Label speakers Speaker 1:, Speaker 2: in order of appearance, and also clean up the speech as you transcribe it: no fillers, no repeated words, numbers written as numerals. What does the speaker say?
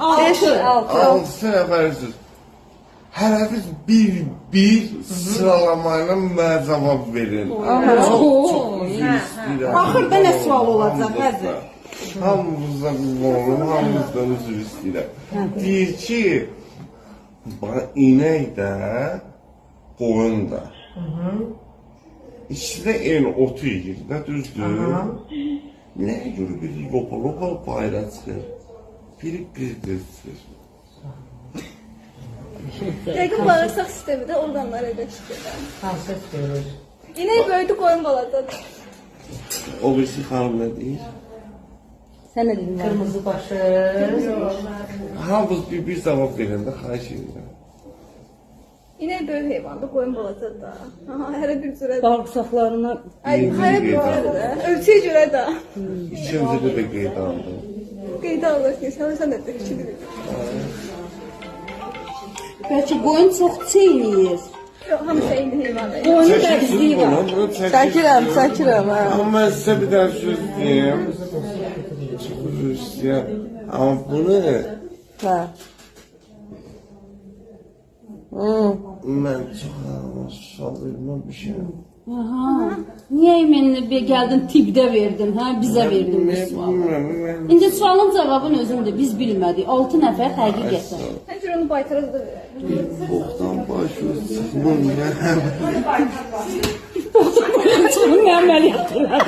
Speaker 1: 6 nəfərsiniz. Hərəniz bir sıralamayla mənə cavab verin. Çox üzr istəyirəm.
Speaker 2: Axırda nə sual olacaq, həzir?
Speaker 1: Hamımızdan qolum, hamımızdan üzr istəyirəm. Deyir ki, inək də, qoyun da. İkisi də eyni otu yiyir, nə düzdür? Nəyə görə biri lopa bayra çıxır, biri qırdır.
Speaker 3: Yəqin bağırsaq sistemi də orqanlara göstərir.
Speaker 2: Hansı görür?
Speaker 3: İnək böyüdü, qoyun balacadır.
Speaker 1: O birisi xanım nə deyir?
Speaker 4: Sən nə dedin?
Speaker 2: Kırmızı başı.
Speaker 1: Hamımız bir cavab verin də, xahiş edirəm.
Speaker 3: İnək böyük heyvandır, qoyun balacadır da. Hələ bir cürə də.
Speaker 4: Bağırsaqlarına
Speaker 3: Ay, hələ bir cürə də. Ölçüyə görə də.
Speaker 1: İkincide də qeyd aldım.
Speaker 3: Qeydə alırsın, sən də fikir.
Speaker 4: bəlkə qoyun çox çeynəyir.
Speaker 3: Yox, hamısı eyni heyvandır.
Speaker 4: Qoyunun dərzliyi var.
Speaker 2: Çəkirəm, hə.
Speaker 1: Amma mən sizə bir dənə söz deyim. Çox üzr istəyirəm. Amma bunu
Speaker 2: Hə.
Speaker 1: mən çox şalırmam bir şey.
Speaker 4: Aha. Niyə mənə gəldin tibbdə verdin, hə? Bizə verdin bu sualı.
Speaker 1: Bilmirəm.
Speaker 4: İndi sualın cavabını özündə biz bilmədik. 6 nəfər həqiqətən.
Speaker 3: Həncür onu baytara da verər.
Speaker 1: Boxdan başı çıxmır ya.
Speaker 4: Bunun əməliyyatı var.